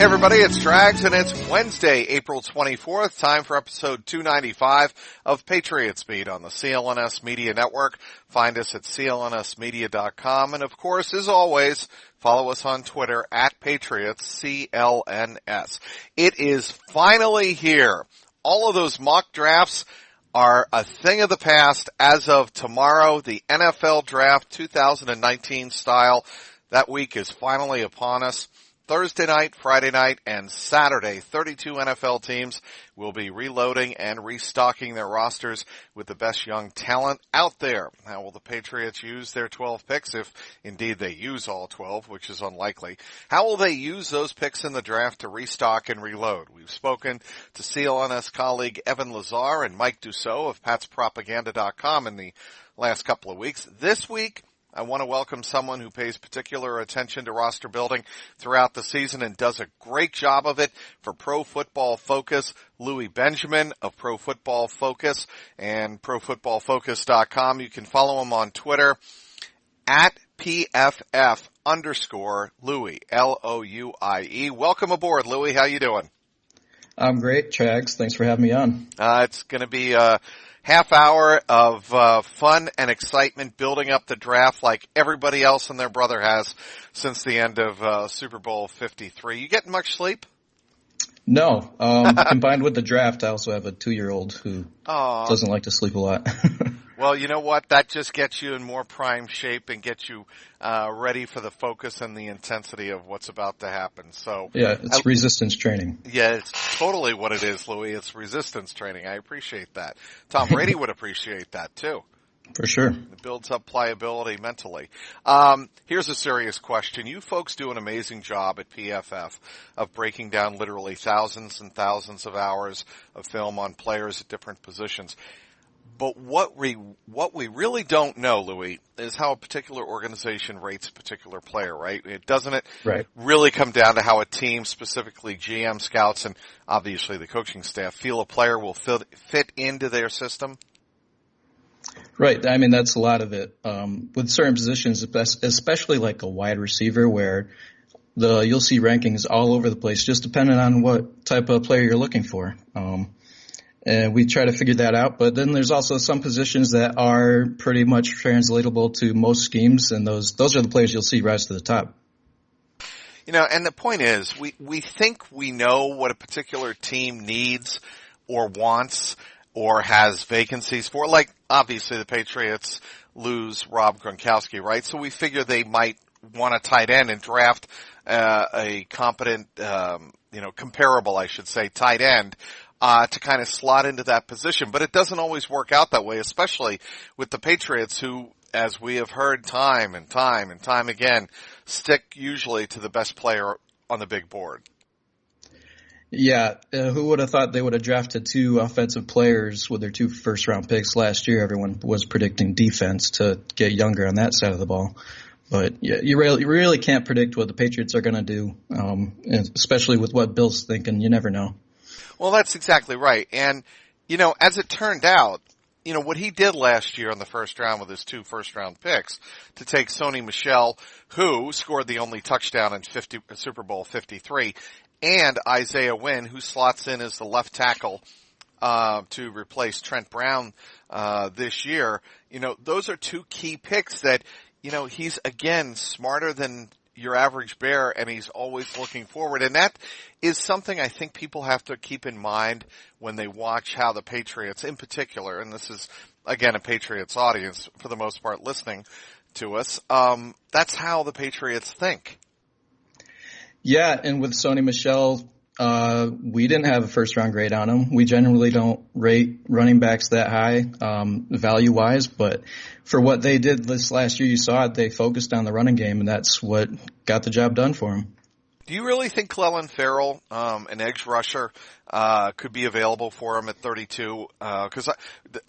Hey everybody, it's Drags and it's Wednesday, April 24th, time for episode 295 of Patriots Beat on the CLNS Media Network. Find us at clnsmedia.com and of course, as always, follow us on Twitter at Patriots CLNS. It is finally here. All of those mock drafts are a thing of the past as of tomorrow. The NFL Draft 2019 style, that week is finally upon us. Thursday night, Friday night, and Saturday, 32 NFL teams will be reloading and restocking their rosters with the best young talent out there. How will the Patriots use their 12 picks, if indeed they use all 12, which is unlikely? How will they use those picks in the draft to restock and reload? We've spoken to CLNS colleague Evan Lazar and Mike Dussault of PatsPropaganda.com in the last couple of weeks. This week, I want to welcome someone who pays particular attention to roster building throughout the season and does a great job of it for Pro Football Focus, Louie Benjamin of Pro Football Focus and ProFootballFocus.com. You can follow him on Twitter at PFF_Louie, Louie. Welcome aboard, Louie. How you doing? I'm great, Chags. Thanks for having me on. It's going to be half hour of fun and excitement building up the draft like everybody else and their brother has since the end of Super Bowl 53. You getting much sleep? No. Combined with the draft, I also have a 2-year-old who doesn't like to sleep a lot. Well, you know what? That just gets you in more prime shape and gets you ready for the focus and the intensity of what's about to happen. So yeah, it's resistance training. Yeah, it's totally what it is, Louie. It's resistance training. I appreciate that. Tom Brady would appreciate that too. For sure. It builds up pliability mentally. Here's a serious question. You folks do an amazing job at PFF of breaking down literally thousands and thousands of hours of film on players at different positions. But what we really don't know, Louie, is how a particular organization rates a particular player, right? Doesn't it really come down to how a team, specifically GM, scouts, and obviously the coaching staff, feel a player will fit into their system? Right. I mean, that's a lot of it. With certain positions, especially like a wide receiver where you'll see rankings all over the place, just depending on what type of player you're looking for. And we try to figure that out. But then there's also some positions that are pretty much translatable to most schemes, and those are the players you'll see rise to the top. You know, and the point is, we think we know what a particular team needs or wants or has vacancies for. Like, obviously, the Patriots lose Rob Gronkowski, right? So we figure they might want a tight end and draft a competent, comparable, I should say, tight end. To kind of slot into that position. But it doesn't always work out that way, especially with the Patriots who, as we have heard time and time again, stick usually to the best player on the big board. Yeah, who would have thought they would have drafted 2 offensive players with their 2 first-round picks last year? Everyone was predicting defense to get younger on that side of the ball. But yeah, you really can't predict what the Patriots are going to do, especially with what Bill's thinking. You never know. Well, that's exactly right. And, as it turned out, what he did last year in the first round with his 2 first-round picks to take Sony Michel, who scored the only touchdown in Super Bowl 53, and Isaiah Wynn, who slots in as the left tackle to replace Trent Brown this year. Those are 2 key picks that, he's, again, smarter than your average bear, and he's always looking forward. And that is something I think people have to keep in mind when they watch how the Patriots in particular, and this is, again, a Patriots audience for the most part listening to us, that's how the Patriots think. Yeah, and with Sony Michel, we didn't have a first-round grade on him. We generally don't rate running backs that high value-wise, but for what they did this last year, you saw it. They focused on the running game, and that's what got the job done for him. Do you really think Clelin Ferrell, an edge rusher, could be available for him at 32? Because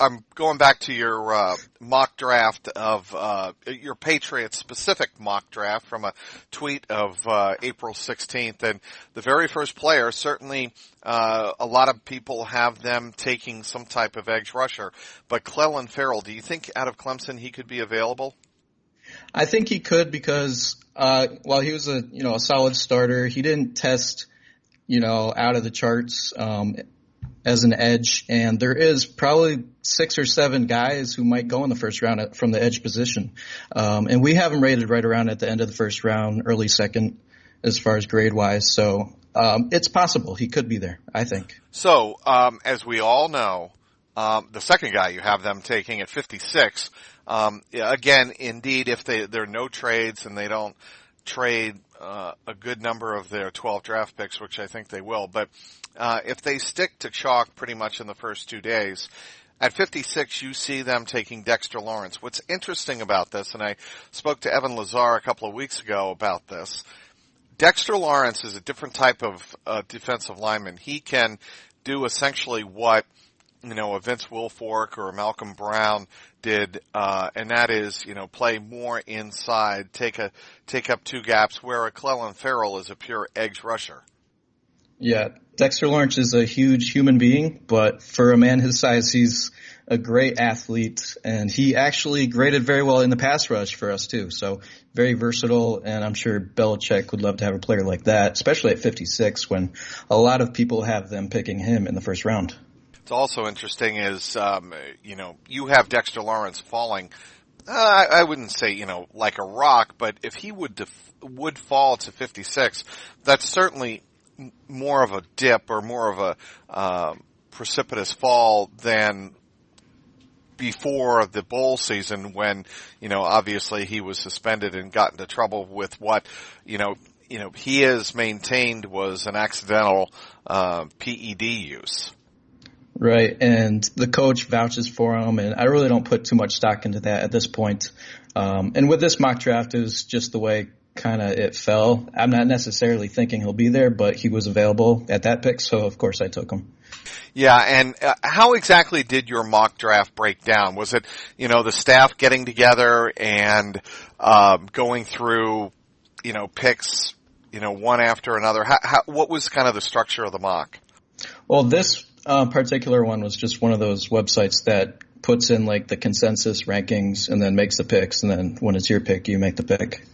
I'm going back to your mock draft of your Patriots-specific mock draft from a tweet of April 16th, and the very first player, certainly a lot of people have them taking some type of edge rusher, but Clelin Ferrell, do you think out of Clemson he could be available? I think he could because while he was a solid starter, he didn't test out of the charts as an edge, and there is probably 6 or 7 guys who might go in the first round from the edge position. And we have him rated right around at the end of the first round, early second, as far as grade-wise. So it's possible he could be there, I think. So as we all know, the second guy you have them taking at 56, again, indeed, if there are no trades and they don't trade a good number of their 12 draft picks, which I think they will, but if they stick to chalk pretty much in the first 2 days, at 56 you see them taking Dexter Lawrence. What's interesting about this, and I spoke to Evan Lazar a couple of weeks ago about this, Dexter Lawrence is a different type of defensive lineman. He can do essentially what a Vince Wilfork or a Malcolm Brown did, and that is, play more inside, take up 2 gaps, where a Clelin Ferrell is a pure edge rusher. Yeah, Dexter Lawrence is a huge human being, but for a man his size, he's a great athlete, and he actually graded very well in the pass rush for us too. So very versatile, and I'm sure Belichick would love to have a player like that, especially at 56 when a lot of people have them picking him in the first round. It's also interesting is, you have Dexter Lawrence falling, I wouldn't say, like a rock, but if he would fall to 56, that's certainly more of a dip or more of a precipitous fall than before the bowl season when, obviously he was suspended and got into trouble with what, he has maintained was an accidental PED use. Right, and the coach vouches for him, and I really don't put too much stock into that at this point. And with this mock draft, it was just the way kind of it fell. I'm not necessarily thinking he'll be there, but he was available at that pick, so of course I took him. Yeah, and how exactly did your mock draft break down? Was it, the staff getting together and going through, picks, one after another? What was kind of the structure of the mock? Well, this particular one was just one of those websites that puts in like the consensus rankings and then makes the picks, and then when it's your pick, you make the pick.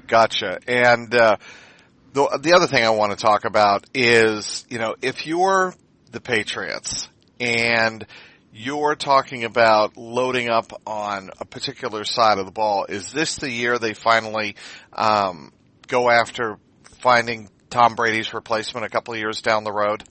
Gotcha. And the other thing I want to talk about is, if you're the Patriots and you're talking about loading up on a particular side of the ball, is this the year they finally go after finding Tom Brady's replacement a couple of years down the road?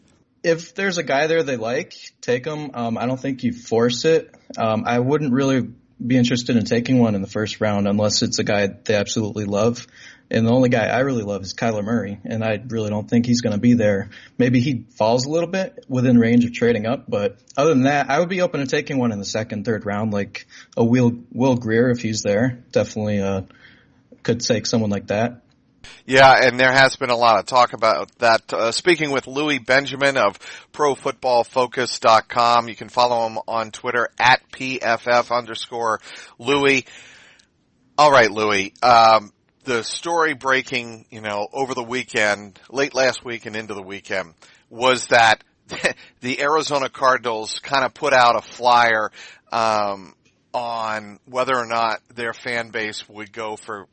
If there's a guy there they like, take him. I don't think you force it. I wouldn't really be interested in taking one in the first round unless it's a guy they absolutely love. And the only guy I really love is Kyler Murray, and I really don't think he's going to be there. Maybe he falls a little bit within range of trading up, but other than that, I would be open to taking one in the second, third round, like a Will Greer if he's there. Definitely could take someone like that. Yeah, and there has been a lot of talk about that. Speaking with Louie Benjamin of ProFootballFocus.com, you can follow him on Twitter at PFF_Louie. All right, Louie. The story breaking, over the weekend, late last week and into the weekend, was that the Arizona Cardinals kind of put out a flyer on whether or not their fan base would go for,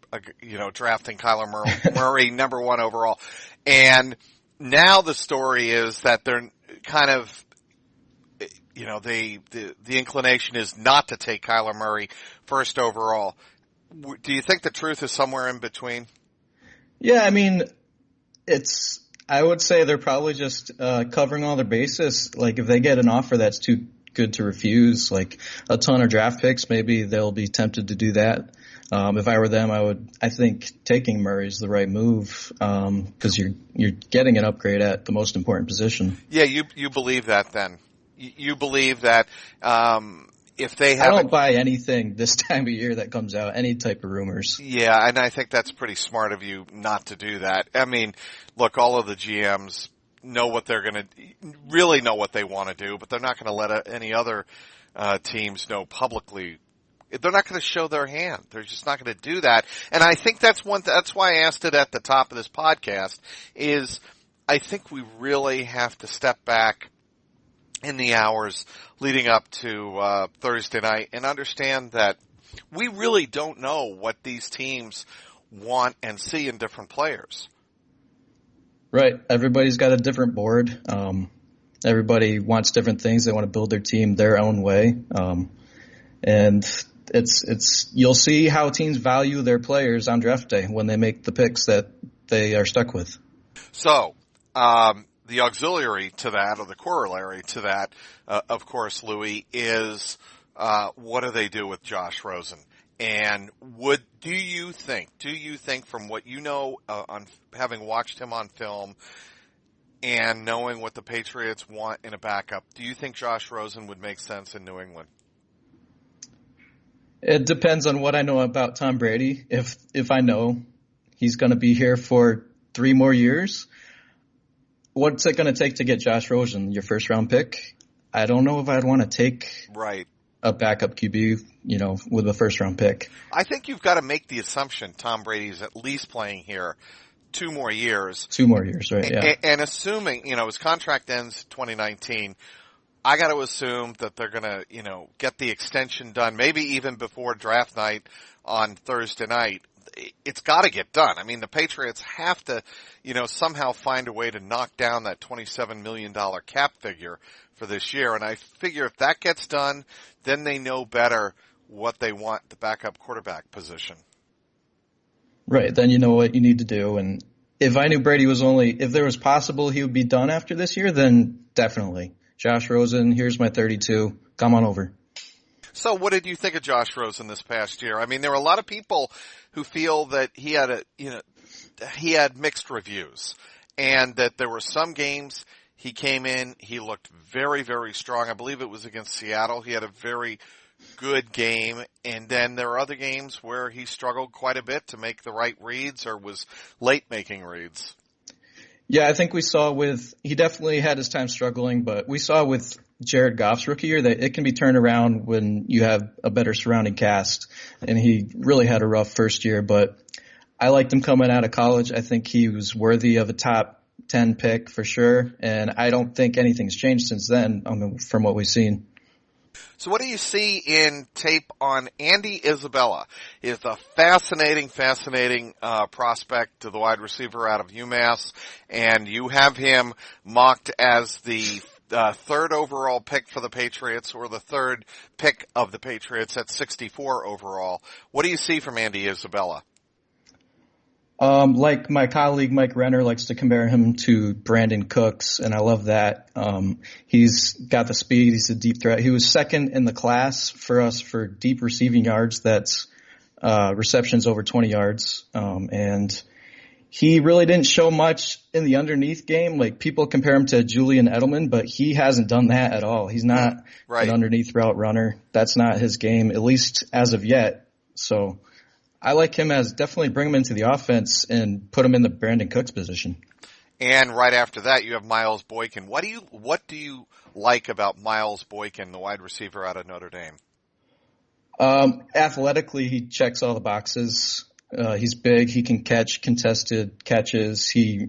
drafting Kyler Murray number 1 overall. And now the story is that they're kind of, the inclination is not to take Kyler Murray first overall. Do you think the truth is somewhere in between? Yeah, I mean, I would say they're probably just covering all their bases. Like, if they get an offer that's too good to refuse, like a ton of draft picks, maybe they'll be tempted to do that. If I were them, I think taking Murray is the right move, because you're getting an upgrade at the most important position. Yeah, you believe that then. You believe that, if they have, I don't buy anything this time of year that comes out, any type of rumors. Yeah, and I think that's pretty smart of you not to do that. I mean, look, all of the GMs know what they're going to really know what they want to do, but they're not going to let any other teams know publicly. They're not going to show their hand. They're just not going to do that. And I think that's why I asked it at the top of this podcast is I think we really have to step back in the hours leading up to Thursday night and understand that we really don't know what these teams want and see in different players. Right. Everybody's got a different board. Everybody wants different things. They want to build their team their own way. And you'll see how teams value their players on draft day when they make the picks that they are stuck with. So, the auxiliary to that, or the corollary to that, of course, Louie, is what do they do with Josh Rosen? And do you think from what you know, on having watched him on film and knowing what the Patriots want in a backup, do you think Josh Rosen would make sense in New England? It depends on what I know about Tom Brady. If I know he's going to be here for 3 more years, what's it going to take to get Josh Rosen, your first round pick? I don't know if I'd want to take a backup QB, with a first round pick. I think you've got to make the assumption Tom Brady's at least playing here 2 more years. 2 more years, right? Yeah. And assuming, his contract ends 2019, I got to assume that they're going to, get the extension done, maybe even before draft night on Thursday night. It's got to get done. I mean, the Patriots have to, somehow find a way to knock down that $27 million cap figure for this year. And I figure if that gets done, then they know better what they want the backup quarterback position. Right. Then you know what you need to do. And if I knew Brady if there was possible he would be done after this year, then definitely. Josh Rosen, here's my 32. Come on over. So what did you think of Josh Rosen this past year? I mean, there were a lot of people who feel that he had mixed reviews, and that there were some games he came in, he looked very, very strong. I believe it was against Seattle. He had a very good game, and then there are other games where he struggled quite a bit to make the right reads or was late making reads. Yeah, I think we saw he definitely had his time struggling, but we saw with Jared Goff's rookie year that it can be turned around when you have a better surrounding cast, and he really had a rough first year, but I liked him coming out of college. I think he was worthy of a top 10 pick for sure, and I don't think anything's changed since then from what we've seen. So what do you see in tape on Andy Isabella? He's a fascinating prospect to the wide receiver out of UMass, and you have him mocked as the third overall pick for the Patriots, or the third pick of the Patriots at 64 overall. What do you see from Andy Isabella? Like my colleague Mike Renner likes to compare him to Brandon Cooks, and I love that. He's got the speed. He's a deep threat. He was second in the class for us for deep receiving yards. That's receptions over 20 yards. And he really didn't show much in the underneath game. Like, people compare him to Julian Edelman, but he hasn't done that at all. He's not an underneath route runner. That's not his game, at least as of yet. So I like him as definitely bring him into the offense and put him in the Brandon Cooks position. And right after that, you have Miles Boykin. What do you like about Miles Boykin, the wide receiver out of Notre Dame? Athletically, he checks all the boxes. He's big. He can catch contested catches. He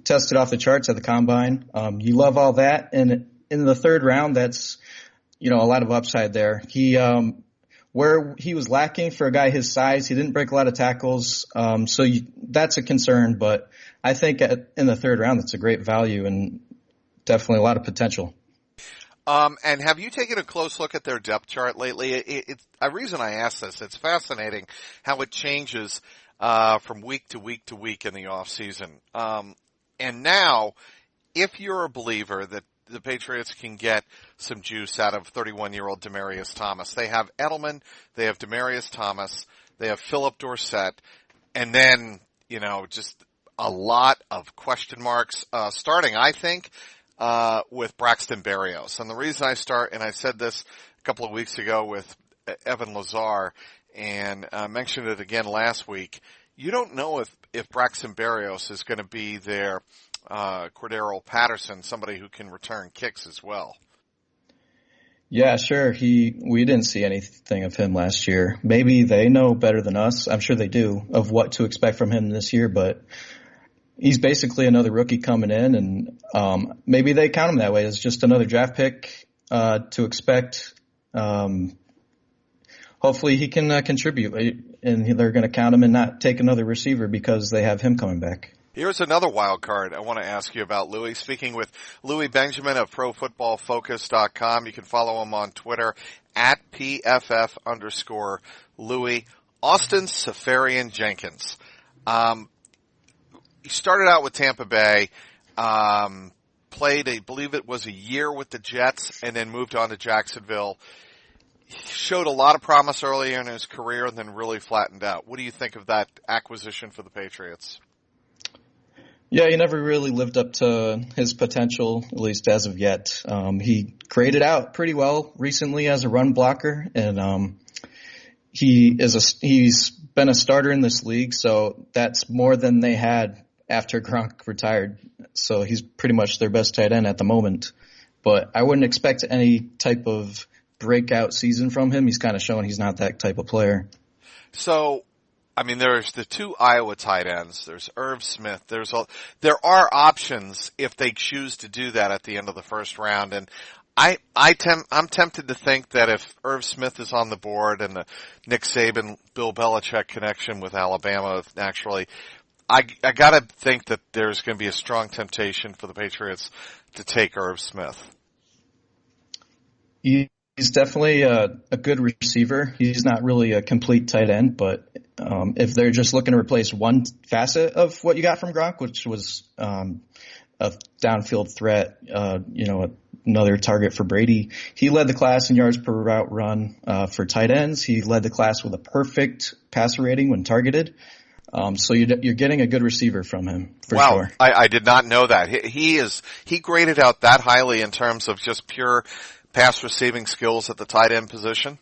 tested off the charts at the combine. You love all that. And in the third round, that's, a lot of upside there. Where he was lacking for a guy his size, he didn't break a lot of tackles. That's a concern, but I think in the third round, that's a great value and definitely a lot of potential. And have you taken a close look at their depth chart lately? It's a reason I ask this. It's fascinating how it changes from week to week to week in the off season. And now, if you're a believer that the Patriots can get some juice out of 31-year-old Demaryius Thomas, they have Edelman, they have Demaryius Thomas, they have Philip Dorsett, and then just a lot of question marks starting, I think, with Braxton Berrios. And the reason I start, and I said this a couple of weeks ago with Evan Lazar, and mentioned it again last week, you don't know if Braxton Berrios is going to be their Cordero Patterson, somebody who can return kicks as well. Yeah, sure. We didn't see anything of him last year. Maybe they know better than us. I'm sure they do, of what to expect from him this year, but he's basically another rookie coming in, and maybe they count him that way as just another draft pick to expect. Hopefully he can contribute, and they're going to count him and not take another receiver because they have him coming back. Here's another wild card I want to ask you about, Louie. Speaking with Louie Benjamin of ProFootballFocus.com. You can follow him on Twitter at PFF_Louie. Austin Sefarian-Jenkins. He started out with Tampa Bay, played, I believe it was a year with the Jets, and then moved on to Jacksonville. He showed a lot of promise earlier in his career and then really flattened out. What do you think of that acquisition for the Patriots? Yeah, he never really lived up to his potential, at least as of yet. He graded out pretty well recently as a run blocker, and he's been a starter in this league, so that's more than they had after Gronk retired. So he's pretty much their best tight end at the moment. But I wouldn't expect any type of breakout season from him. He's kind of shown he's not that type of player. So, I mean, there's the two Iowa tight ends. There's Irv Smith. There are options if they choose to do that at the end of the first round. And I'm tempted to think that if Irv Smith is on the board and the Nick Saban, Bill Belichick connection with Alabama, naturally, I gotta think that there's going to be a strong temptation for the Patriots to take Irv Smith. He's definitely a good receiver. He's not really a complete tight end, but if they're just looking to replace one facet of what you got from Gronk, which was a downfield threat, another target for Brady, he led the class in yards per route run for tight ends. He led the class with a perfect passer rating when targeted. So you're getting a good receiver from him for sure. I did not know that. He graded out that highly in terms of just pure pass receiving skills at the tight end position?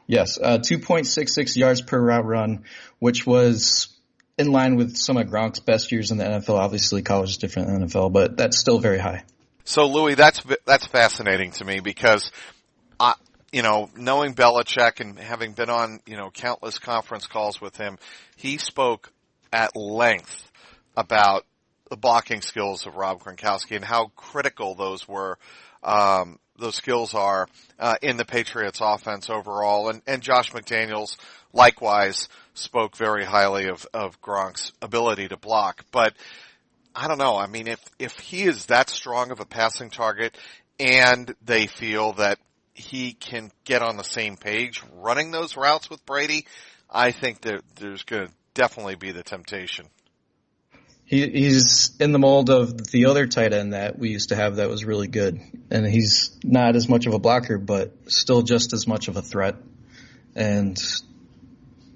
Yes, 2.66 yards per route run, which was in line with some of Gronk's best years in the NFL. Obviously, college is different than NFL, but that's still very high. So, Louie, that's fascinating to me because, knowing Belichick and having been on, countless conference calls with him, he spoke at length about the blocking skills of Rob Gronkowski and how critical those were. Those skills are in the Patriots offense overall. And Josh McDaniels likewise spoke very highly of Gronk's ability to block. But I don't know. I mean, if he is that strong of a passing target and they feel that he can get on the same page running those routes with Brady, I think that there's going to definitely be the temptation. He's in the mold of the other tight end that we used to have that was really good. And he's not as much of a blocker, but still just as much of a threat. And,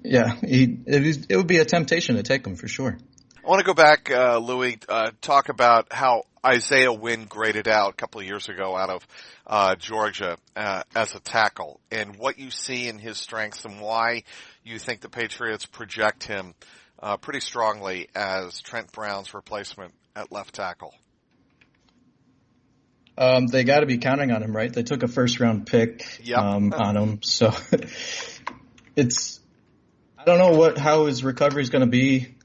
yeah, it would be a temptation to take him for sure. I want to go back, Louie, talk about how Isaiah Wynn graded out a couple of years ago out of Georgia as a tackle, and what you see in his strengths and why you think the Patriots project him pretty strongly as Trent Brown's replacement at left tackle. They got to be counting on him, right? They took a first-round pick on him, so I don't know how his recovery is going to be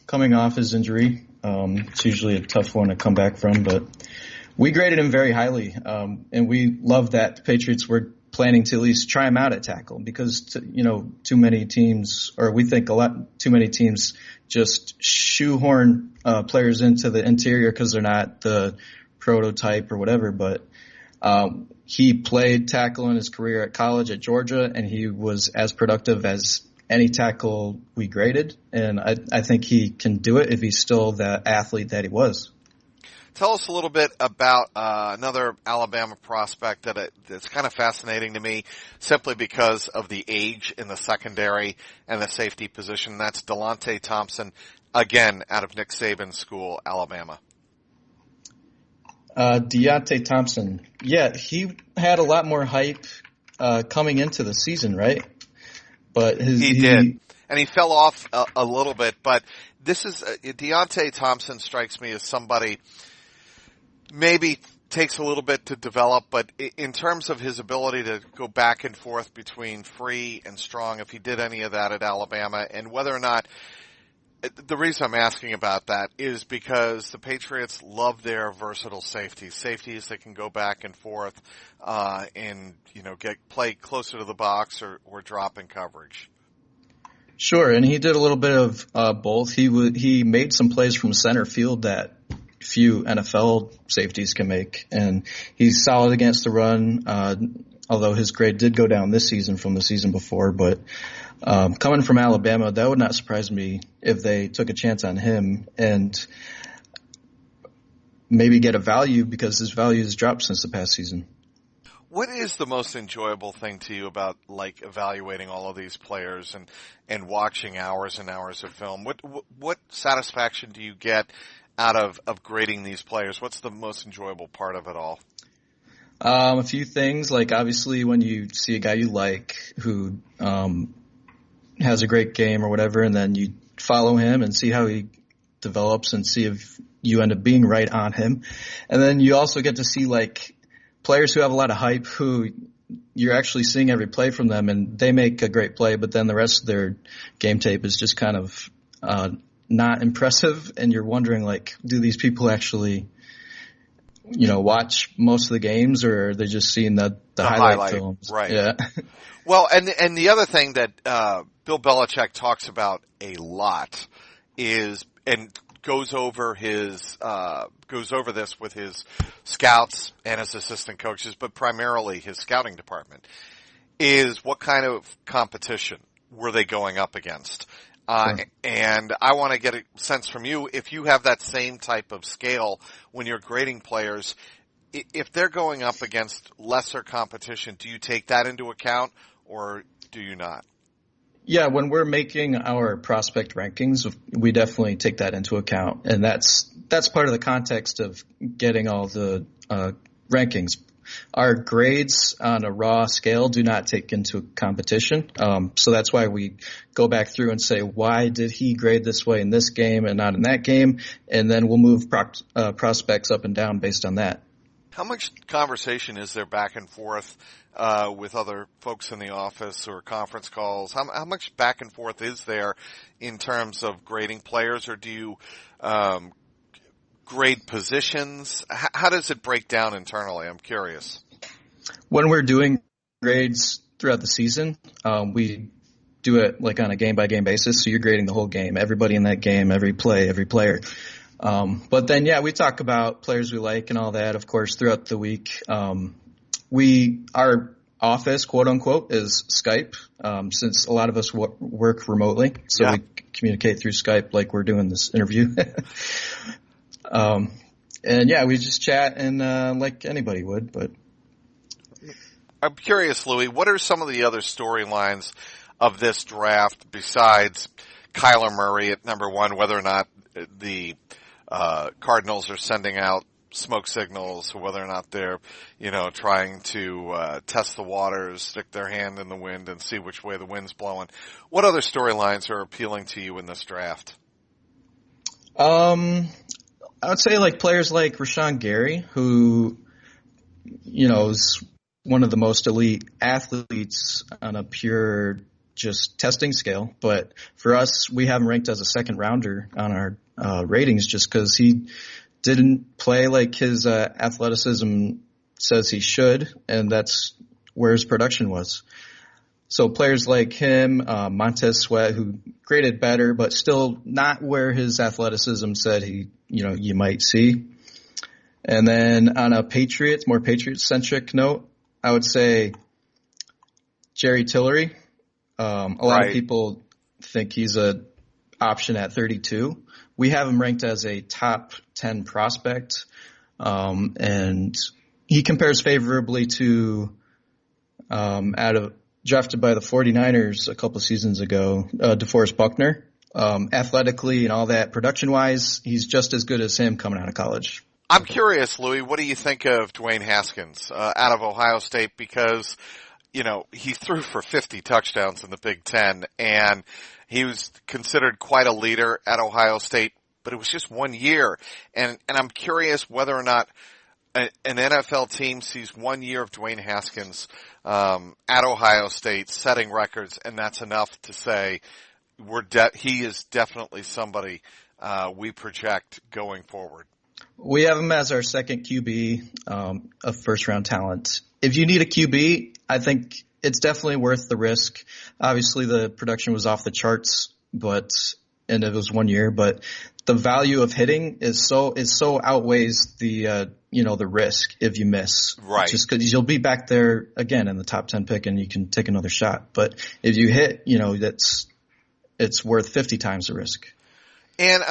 coming off his injury. It's usually a tough one to come back from, but we graded him very highly, and we love that the Patriots were planning to at least try him out at tackle because, too many teams, or we think too many teams just shoehorn players into the interior because they're not the prototype or whatever, but he played tackle in his career at college at Georgia, and he was as productive as any tackle we graded, and I think he can do it if he's still the athlete that he was. Tell us a little bit about another Alabama prospect that's kind of fascinating to me simply because of the age in the secondary and the safety position. That's Delonte Thompson, again, out of Nick Saban's school, Alabama. Deontay Thompson. Yeah, he had a lot more hype coming into the season, right? But he did. And he fell off a little bit. But this is Deontay Thompson strikes me as somebody maybe takes a little bit to develop, but in terms of his ability to go back and forth between free and strong, if he did any of that at Alabama, and whether or not the reason I'm asking about that is because the Patriots love their versatile safeties that can go back and forth, and, play closer to the box or drop in coverage. Sure, and he did a little bit of both. He made some plays from center field that few NFL safeties can make, and he's solid against the run, although his grade did go down this season from the season before. But coming from Alabama, that would not surprise me if they took a chance on him and maybe get a value, because his value has dropped since the past season. What is the most enjoyable thing to you about like evaluating all of these players and watching hours and hours of film? What satisfaction do you get out of grading these players? What's the most enjoyable part of it all? A few things, like obviously when you see a guy you like who has a great game or whatever, and then you follow him and see how he develops and see if you end up being right on him. And then you also get to see like players who have a lot of hype who you're actually seeing every play from them, and they make a great play, but then the rest of their game tape is just kind of not impressive, and you're wondering, like, do these people actually, watch most of the games, or are they just seeing the highlight films? Right. Yeah. Well, and the other thing that Bill Belichick talks about a lot is, and goes over this with his scouts and his assistant coaches, but primarily his scouting department, is what kind of competition were they going up against? Sure. And I want to get a sense from you, if you have that same type of scale when you're grading players, if they're going up against lesser competition, do you take that into account or do you not? Yeah, when we're making our prospect rankings, we definitely take that into account, and that's part of the context of getting all the rankings. Our grades on a raw scale do not take into competition, so that's why we go back through and say, why did he grade this way in this game and not in that game, and then we'll move prospects up and down based on that. How much conversation is there back and forth with other folks in the office or conference calls? How much back and forth is there in terms of grading players, or do you grade positions? How does it break down internally? I'm curious. When we're doing grades throughout the season, we do it like on a game-by-game basis, so you're grading the whole game, everybody in that game, every play, every player. But then, yeah, we talk about players we like and all that, of course, throughout the week. Our office, quote unquote, is Skype, since a lot of us work remotely. So yeah, we communicate through Skype like we're doing this interview. And yeah, we just chat and, like anybody would, but. I'm curious, Louie, what are some of the other storylines of this draft besides Kyler Murray at number one, whether or not the Cardinals are sending out smoke signals, or whether or not they're, trying to test the waters, stick their hand in the wind and see which way the wind's blowing. What other storylines are appealing to you in this draft? I would say like players like Rashawn Gary, who, is one of the most elite athletes on a pure just testing scale. But for us, we have him ranked as a second rounder on our ratings just because he didn't play like his athleticism says he should, and that's where his production was. So players like him, Montez Sweat, who graded better, but still not where his athleticism said you might see. And then on a more Patriots-centric note, I would say Jerry Tillery. A lot of people think he's an option at 32. We have him ranked as a top 10 prospect, and he compares favorably to drafted by the 49ers a couple seasons ago, DeForest Buckner. Athletically and all that, production-wise, he's just as good as him coming out of college. I'm curious, Louie, what do you think of Dwayne Haskins out of Ohio State? Because, he threw for 50 touchdowns in the Big Ten, and he was considered quite a leader at Ohio State, but it was just 1 year. And I'm curious whether or not an NFL team sees 1 year of Dwayne Haskins at Ohio State setting records, and that's enough to say he is definitely somebody we project going forward. We have him as our second QB, a first-round talent. If you need a QB, I think it's definitely worth the risk. Obviously, the production was off the charts, and it was 1 year, but the value of hitting is so outweighs the the risk if you miss. Right. Just because you'll be back there again in the top 10 pick and you can take another shot. But if you hit, it's worth 50 times the risk. And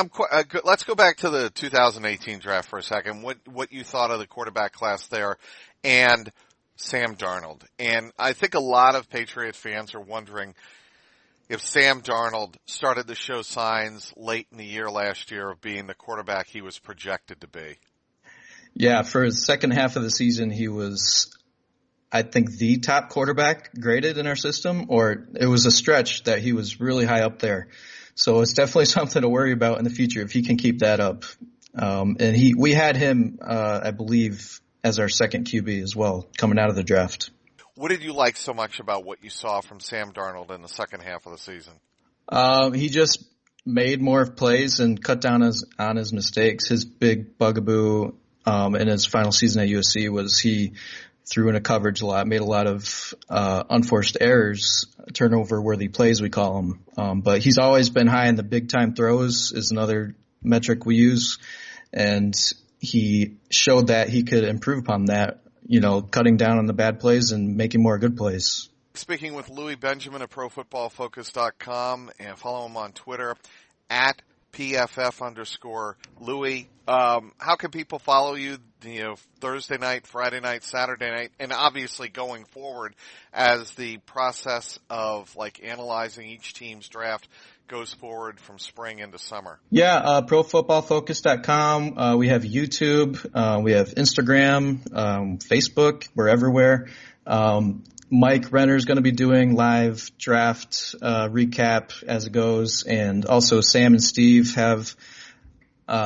let's go back to the 2018 draft for a second. What you thought of the quarterback class there and Sam Darnold. And I think a lot of Patriot fans are wondering if Sam Darnold started to show signs late in the year last year of being the quarterback he was projected to be. Yeah, for his second half of the season, he was, I think, the top quarterback graded in our system, or it was a stretch that he was really high up there. So it's definitely something to worry about in the future if he can keep that up. And we had him, I believe, as our second QB as well, coming out of the draft. What did you like so much about what you saw from Sam Darnold in the second half of the season? He just made more plays and cut down on his mistakes. His big bugaboo in his final season at USC was he threw into coverage a lot, made a lot of unforced errors, turnover-worthy plays we call them. But he's always been high in the big-time throws is another metric we use, and he showed that he could improve upon that, cutting down on the bad plays and making more good plays. Speaking with Louie Benjamin of ProFootballFocus.com, and follow him on Twitter at PFF_Louie. How can people follow you, Thursday night, Friday night, Saturday night, and obviously going forward as the process of analyzing each team's draft goes forward from spring into summer? Yeah, ProFootballFocus.com. We have YouTube. We have Instagram, Facebook. We're everywhere. Mike Renner's going to be doing live draft recap as it goes, and also Sam and Steve have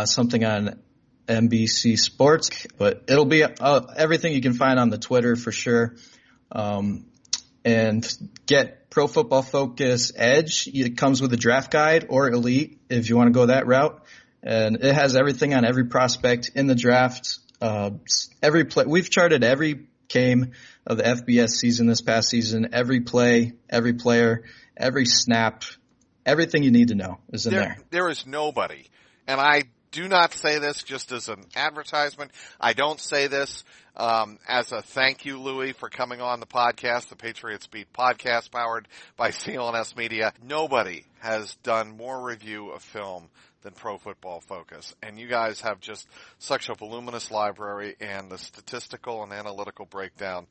something on NBC Sports, but it'll be everything you can find on the Twitter for sure. And get Pro Football Focus Edge. It comes with a draft guide, or Elite if you want to go that route. And it has everything on every prospect in the draft. We've charted every game of the FBS season this past season, every play, every player, every snap, everything you need to know is in there. There is nobody, and I do not say this just as an advertisement. I don't say this as a thank you, Louie, for coming on the podcast, the Patriots Beat podcast powered by CLNS Media. Nobody has done more review of film than Pro Football Focus. And you guys have just such a voluminous library, and the statistical and analytical breakdown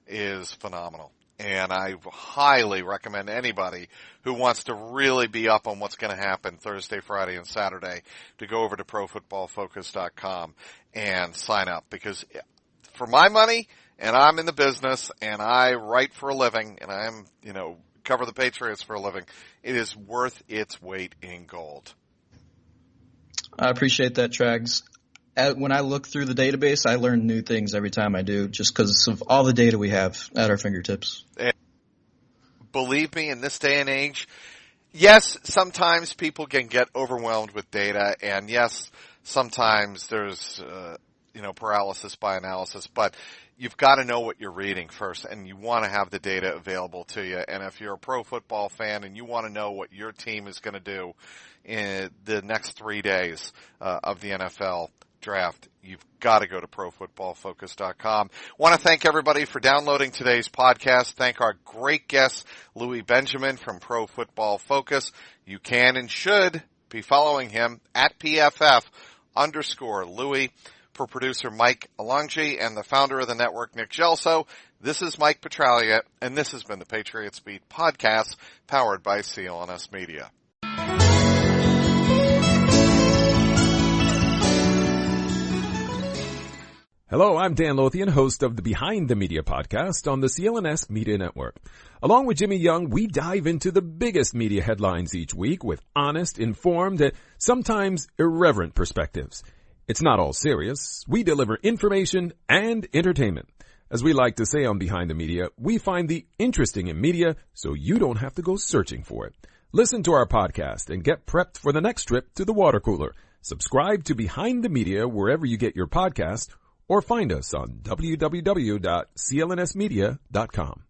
is phenomenal. And I highly recommend anybody who wants to really be up on what's going to happen Thursday, Friday, and Saturday to go over to ProFootballFocus.com and sign up. Because for my money, and I'm in the business, and I write for a living, and I'm, cover the Patriots for a living, it is worth its weight in gold. I appreciate that, Trags. When I look through the database, I learn new things every time I do, just because of all the data we have at our fingertips. And believe me, in this day and age, yes, sometimes people can get overwhelmed with data, and yes, sometimes there's, paralysis by analysis, but you've got to know what you're reading first, and you want to have the data available to you. And if you're a pro football fan and you want to know what your team is going to do in the next 3 days of the NFL draft, you've got to go to ProFootballFocus.com. Want to thank everybody for downloading today's podcast. Thank our great guest, Louie Benjamin from Pro Football Focus. You can and should be following him at PFF_Louie. For producer Mike Alongi and the founder of the network, Nick Gelso, this is Mike Petralia, and this has been the Patriots Beat podcast, powered by CLNS Media. Hello, I'm Dan Lothian, host of the Behind the Media podcast on the CLNS Media Network. Along with Jimmy Young, we dive into the biggest media headlines each week with honest, informed, and sometimes irreverent perspectives. It's not all serious. We deliver information and entertainment. As we like to say on Behind the Media, we find the interesting in media so you don't have to go searching for it. Listen to our podcast and get prepped for the next trip to the water cooler. Subscribe to Behind the Media wherever you get your podcast, or find us on www.clnsmedia.com.